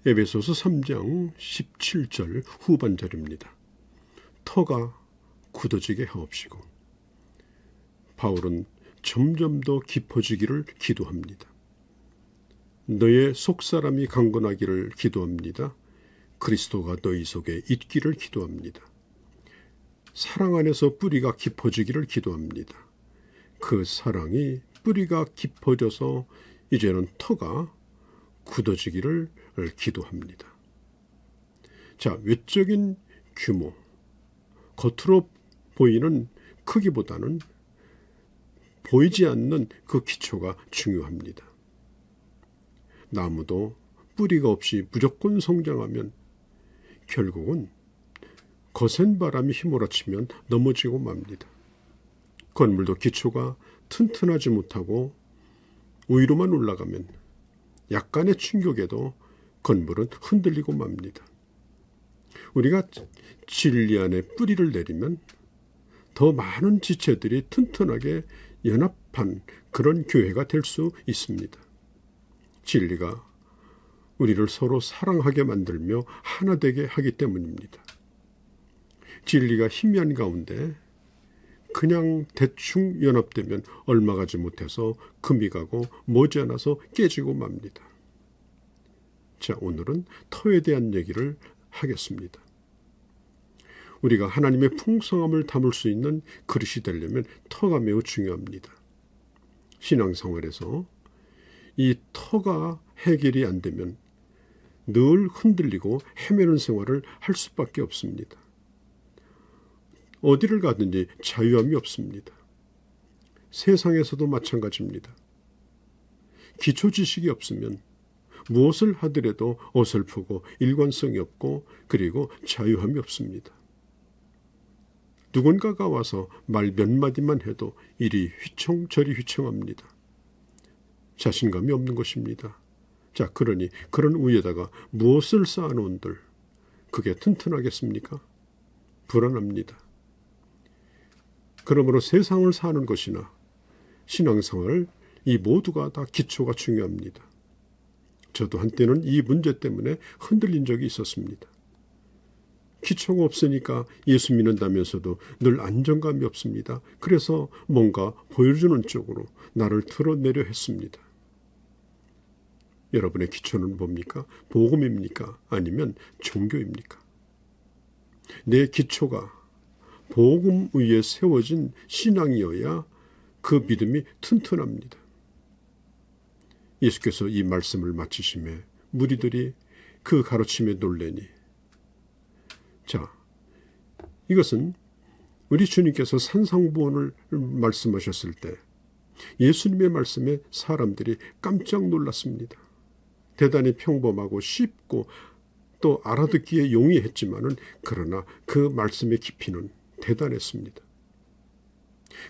에베소서 3장 17절 후반절입니다. 터가 굳어지게 하옵시고. 바울은 점점 더 깊어지기를 기도합니다. 너의 속사람이 강건하기를 기도합니다. 그리스도가 너희 속에 있기를 기도합니다. 사랑 안에서 뿌리가 깊어지기를 기도합니다. 그 사랑이 뿌리가 깊어져서 이제는 터가 굳어지기를 기도합니다. 자, 외적인 규모, 겉으로 보이는 크기보다는 보이지 않는 그 기초가 중요합니다. 나무도 뿌리가 없이 무조건 성장하면 결국은 거센 바람이 휘몰아치면 넘어지고 맙니다. 건물도 기초가 튼튼하지 못하고 위로만 올라가면 약간의 충격에도 건물은 흔들리고 맙니다. 우리가 진리 안에 뿌리를 내리면 더 많은 지체들이 튼튼하게 연합한 그런 교회가 될 수 있습니다. 진리가 우리를 서로 사랑하게 만들며 하나 되게 하기 때문입니다. 진리가 희미한 가운데 그냥 대충 연합되면 얼마 가지 못해서 금이 가고 머지않아서 깨지고 맙니다. 자, 오늘은 터에 대한 얘기를 하겠습니다. 우리가 하나님의 풍성함을 담을 수 있는 그릇이 되려면 터가 매우 중요합니다. 신앙생활에서 이 터가 해결이 안 되면 늘 흔들리고 헤매는 생활을 할 수밖에 없습니다. 어디를 가든지 자유함이 없습니다. 세상에서도 마찬가지입니다. 기초 지식이 없으면 무엇을 하더라도 어설프고 일관성이 없고 그리고 자유함이 없습니다. 누군가가 와서 말 몇 마디만 해도 이리 휘청 저리 휘청합니다. 자신감이 없는 것입니다. 자, 그러니 그런 위에다가 무엇을 쌓아놓은들 그게 튼튼하겠습니까? 불안합니다. 그러므로 세상을 사는 것이나 신앙생활 이 모두가 다 기초가 중요합니다. 저도 한때는 이 문제 때문에 흔들린 적이 있었습니다. 기초가 없으니까 예수 믿는다면서도 늘 안정감이 없습니다. 그래서 뭔가 보여주는 쪽으로 나를 틀어내려 했습니다. 여러분의 기초는 뭡니까? 복음입니까? 아니면 종교입니까? 내 기초가 복음 위에 세워진 신앙이어야 그 믿음이 튼튼합니다. 예수께서 이 말씀을 마치심에 무리들이 그 가르침에 놀래니, 자, 이것은 우리 주님께서 산상보훈을 말씀하셨을 때 예수님의 말씀에 사람들이 깜짝 놀랐습니다. 대단히 평범하고 쉽고 또 알아듣기에 용이했지만은 그러나 그 말씀의 깊이는 대단했습니다.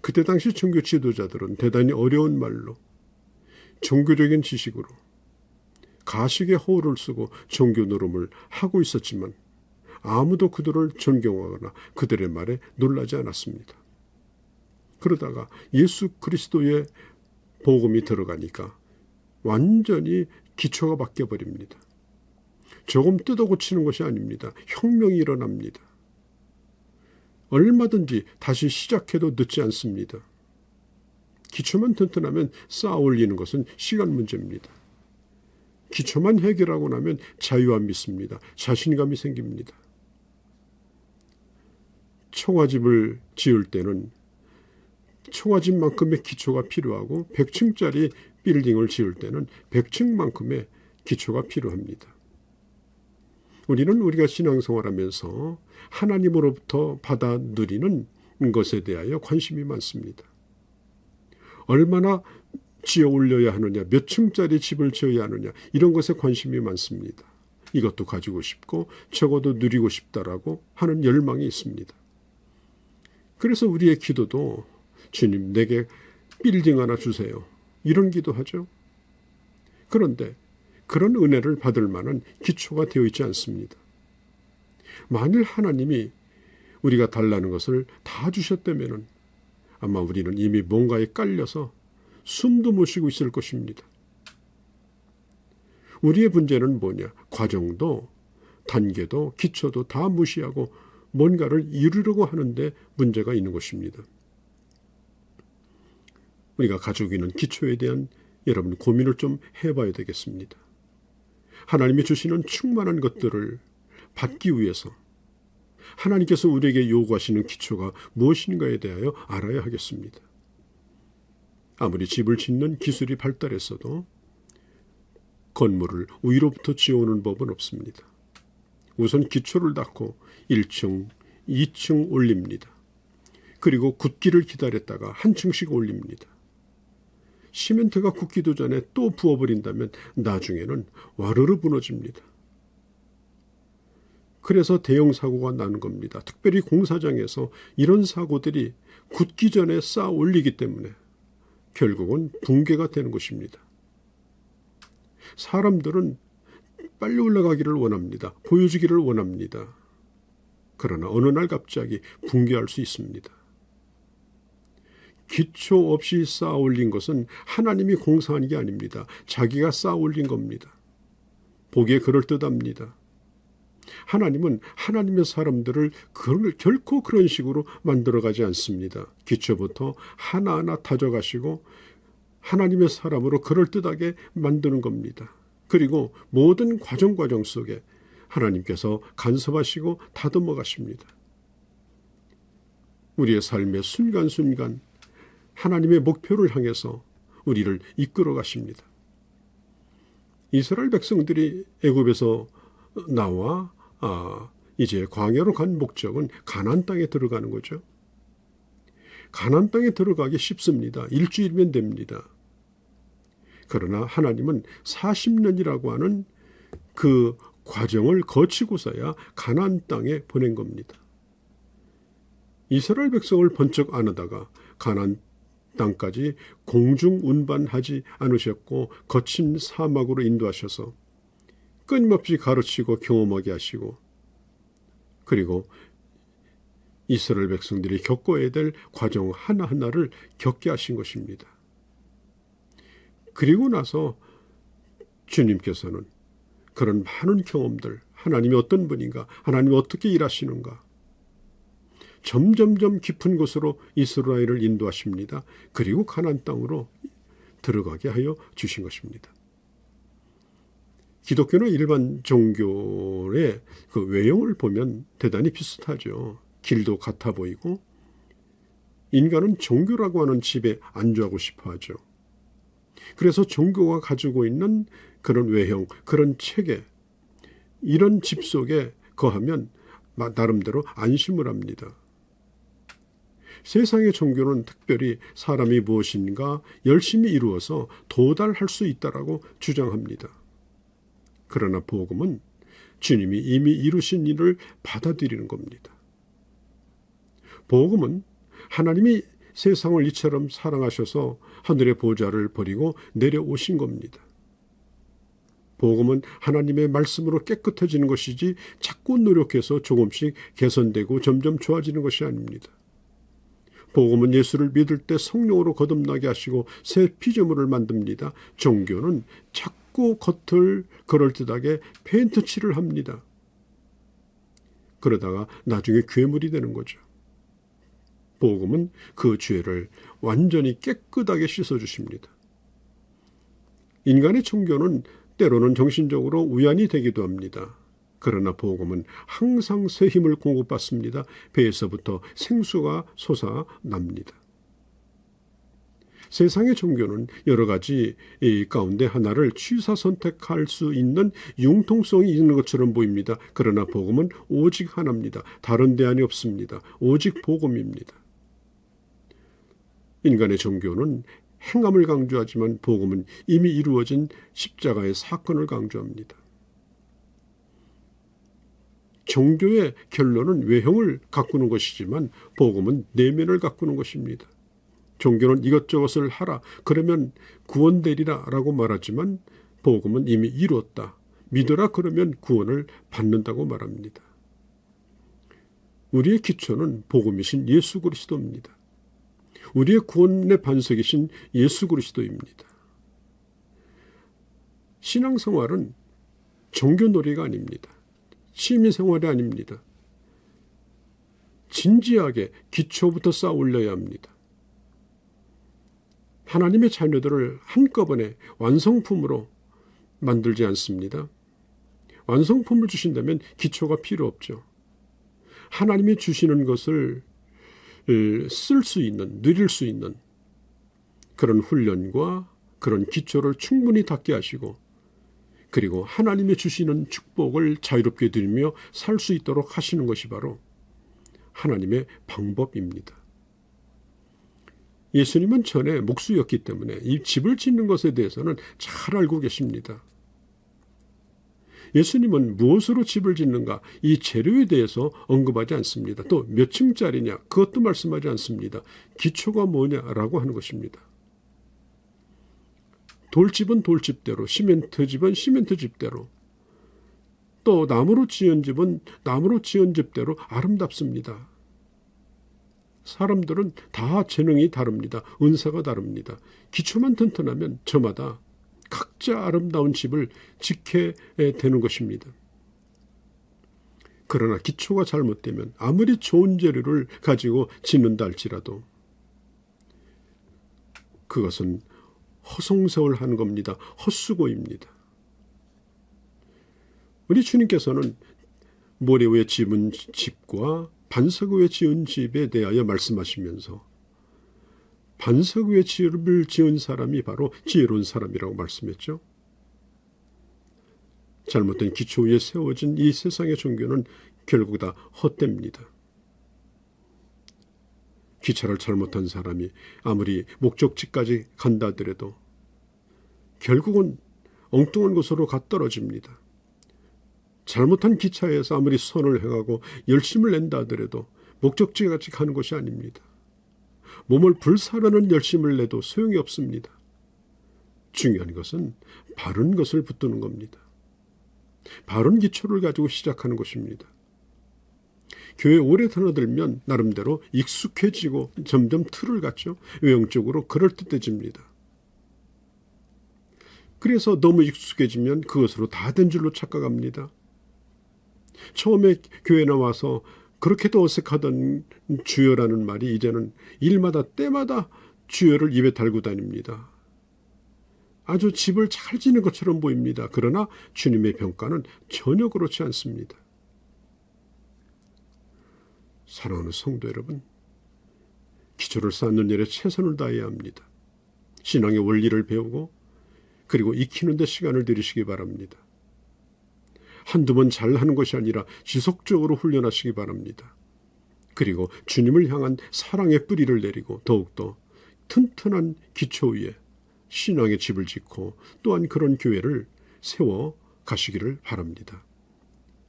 그때 당시 종교 지도자들은 대단히 어려운 말로 종교적인 지식으로 가식의 허울을 쓰고 종교 노름을 하고 있었지만 아무도 그들을 존경하거나 그들의 말에 놀라지 않았습니다. 그러다가 예수 그리스도의 복음이 들어가니까 완전히 기초가 바뀌어버립니다. 조금 뜯어고치는 것이 아닙니다. 혁명이 일어납니다. 얼마든지 다시 시작해도 늦지 않습니다. 기초만 튼튼하면 쌓아 올리는 것은 시간 문제입니다. 기초만 해결하고 나면 자유함이 있습니다. 자신감이 생깁니다. 초가집을 지을 때는 초가집만큼의 기초가 필요하고 100층짜리 빌딩을 지을 때는 100층만큼의 기초가 필요합니다. 우리는 우리가 신앙생활하면서 하나님으로부터 받아 누리는 것에 대하여 관심이 많습니다. 얼마나 지어 올려야 하느냐, 몇 층짜리 집을 지어야 하느냐, 이런 것에 관심이 많습니다. 이것도 가지고 싶고 저것도 누리고 싶다라고 하는 열망이 있습니다. 그래서 우리의 기도도 주님 내게 빌딩 하나 주세요, 이런 기도하죠. 그런데 그런 은혜를 받을 만한 기초가 되어 있지 않습니다. 만일 하나님이 우리가 달라는 것을 다 주셨다면 아마 우리는 이미 뭔가에 깔려서 숨도 못 쉬고 있을 것입니다. 우리의 문제는 뭐냐? 과정도 단계도 기초도 다 무시하고 뭔가를 이루려고 하는데 문제가 있는 것입니다. 우리가 가지고 있는 기초에 대한 여러분 고민을 좀 해봐야 되겠습니다. 하나님이 주시는 충만한 것들을 받기 위해서 하나님께서 우리에게 요구하시는 기초가 무엇인가에 대하여 알아야 하겠습니다. 아무리 집을 짓는 기술이 발달했어도 건물을 위로부터 지어오는 법은 없습니다. 우선 기초를 닦고 1층, 2층 올립니다. 그리고 굳기를 기다렸다가 한 층씩 올립니다. 시멘트가 굳기도 전에 또 부어버린다면 나중에는 와르르 무너집니다. 그래서 대형 사고가 나는 겁니다. 특별히 공사장에서 이런 사고들이 굳기 전에 쌓아 올리기 때문에 결국은 붕괴가 되는 것입니다. 사람들은 빨리 올라가기를 원합니다. 보여주기를 원합니다. 그러나 어느 날 갑자기 붕괴할 수 있습니다. 기초 없이 쌓아 올린 것은 하나님이 공사한 게 아닙니다. 자기가 쌓아 올린 겁니다. 보기에 그럴듯합니다. 하나님은 하나님의 사람들을 결코 그런 식으로 만들어가지 않습니다. 기초부터 하나하나 다져가시고 하나님의 사람으로 그럴듯하게 만드는 겁니다. 그리고 모든 과정 속에 하나님께서 간섭하시고 다듬어 가십니다. 우리의 삶의 순간순간 하나님의 목표를 향해서 우리를 이끌어 가십니다. 이스라엘 백성들이 애굽에서 나와 이제 광야로 간 목적은 가나안 땅에 들어가는 거죠. 가나안 땅에 들어가기 쉽습니다. 일주일이면 됩니다. 그러나 하나님은 40년이라고 하는 그 과정을 거치고서야 가나안 땅에 보낸 겁니다. 이스라엘 백성을 번쩍 안으다가 가나안 땅까지 공중 운반하지 않으셨고 거친 사막으로 인도하셔서 끊임없이 가르치고 경험하게 하시고 그리고 이스라엘 백성들이 겪어야 될 과정 하나하나를 겪게 하신 것입니다. 그리고 나서 주님께서는 그런 많은 경험들, 하나님이 어떤 분인가, 하나님이 어떻게 일하시는가 점점점 깊은 곳으로 이스라엘을 인도하십니다. 그리고 가나안 땅으로 들어가게 하여 주신 것입니다. 기독교나 일반 종교의 그 외형을 보면 대단히 비슷하죠. 길도 같아 보이고 인간은 종교라고 하는 집에 안주하고 싶어 하죠. 그래서 종교가 가지고 있는 그런 외형, 그런 체계, 이런 집 속에 거하면 나름대로 안심을 합니다. 세상의 종교는 특별히 사람이 무엇인가 열심히 이루어서 도달할 수 있다라고 주장합니다. 그러나 복음은 주님이 이미 이루신 일을 받아들이는 겁니다. 복음은 하나님이 세상을 이처럼 사랑하셔서 하늘의 보좌를 버리고 내려오신 겁니다. 복음은 하나님의 말씀으로 깨끗해지는 것이지 자꾸 노력해서 조금씩 개선되고 점점 좋아지는 것이 아닙니다. 복음은 예수를 믿을 때 성령으로 거듭나게 하시고 새 피조물을 만듭니다. 종교는 자꾸 겉을 그럴듯하게 페인트 칠을 합니다. 그러다가 나중에 괴물이 되는 거죠. 복음은 그 죄를 완전히 깨끗하게 씻어주십니다. 인간의 종교는 때로는 정신적으로 우연이 되기도 합니다. 그러나 복음은 항상 새 힘을 공급받습니다. 배에서부터 생수가 솟아납니다. 세상의 종교는 여러 가지 가운데 하나를 취사 선택할 수 있는 융통성이 있는 것처럼 보입니다. 그러나 복음은 오직 하나입니다. 다른 대안이 없습니다. 오직 복음입니다. 인간의 종교는 행함을 강조하지만 복음은 이미 이루어진 십자가의 사건을 강조합니다. 종교의 결론은 외형을 가꾸는 것이지만 복음은 내면을 가꾸는 것입니다. 종교는 이것저것을 하라, 그러면 구원되리라 라고 말하지만 복음은 이미 이루었다, 믿어라 그러면 구원을 받는다고 말합니다. 우리의 기초는 복음이신 예수 그리스도입니다. 우리의 구원의 반석이신 예수 그리스도입니다. 신앙생활은 종교놀이가 아닙니다. 취미생활이 아닙니다. 진지하게 기초부터 쌓아 올려야 합니다. 하나님의 자녀들을 한꺼번에 완성품으로 만들지 않습니다. 완성품을 주신다면 기초가 필요 없죠. 하나님이 주시는 것을 쓸 수 있는, 누릴 수 있는 그런 훈련과 그런 기초를 충분히 닦게 하시고, 그리고 하나님이 주시는 축복을 자유롭게 누리며 살 수 있도록 하시는 것이 바로 하나님의 방법입니다. 예수님은 전에 목수였기 때문에 이 집을 짓는 것에 대해서는 잘 알고 계십니다. 예수님은 무엇으로 집을 짓는가, 이 재료에 대해서 언급하지 않습니다. 또 몇 층짜리냐, 그것도 말씀하지 않습니다. 기초가 뭐냐라고 하는 것입니다. 돌집은 돌집대로, 시멘트집은 시멘트집대로, 또 나무로 지은 집은 나무로 지은 집대로 아름답습니다. 사람들은 다 재능이 다릅니다. 은사가 다릅니다. 기초만 튼튼하면 저마다 각자 아름다운 집을 짓게 되는 것입니다. 그러나 기초가 잘못되면 아무리 좋은 재료를 가지고 짓는다 할지라도 그것은 허송세월하는 겁니다. 헛수고입니다. 우리 주님께서는 모래 위에 지은 집과 반석 위에 지은 집에 대하여 말씀하시면서 반석 위에 집을 지은 사람이 바로 지혜로운 사람이라고 말씀했죠. 잘못된 기초 위에 세워진 이 세상의 종교는 결국 다 헛됩니다. 기차를 잘못한 사람이 아무리 목적지까지 간다 하더라도 결국은 엉뚱한 곳으로 가 떨어집니다. 잘못한 기차에서 아무리 선을 해가고 열심을 낸다 하더라도 목적지까지 가는 것이 아닙니다. 몸을 불사르는 열심을 내도 소용이 없습니다. 중요한 것은 바른 것을 붙드는 겁니다. 바른 기초를 가지고 시작하는 것입니다. 교회 오래 드나들면 나름대로 익숙해지고 점점 틀을 갖죠. 외형적으로 그럴듯해집니다. 그래서 너무 익숙해지면 그것으로 다 된 줄로 착각합니다. 처음에 교회 나와서 그렇게도 어색하던 주여라는 말이 이제는 일마다 때마다 주여를 입에 달고 다닙니다. 아주 집을 잘 지는 것처럼 보입니다. 그러나 주님의 평가는 전혀 그렇지 않습니다. 사랑하는 성도 여러분, 기초를 쌓는 일에 최선을 다해야 합니다. 신앙의 원리를 배우고 그리고 익히는 데 시간을 들이시기 바랍니다. 한두 번 잘하는 것이 아니라 지속적으로 훈련하시기 바랍니다. 그리고 주님을 향한 사랑의 뿌리를 내리고 더욱더 튼튼한 기초 위에 신앙의 집을 짓고 또한 그런 교회를 세워 가시기를 바랍니다.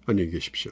안녕히 계십시오.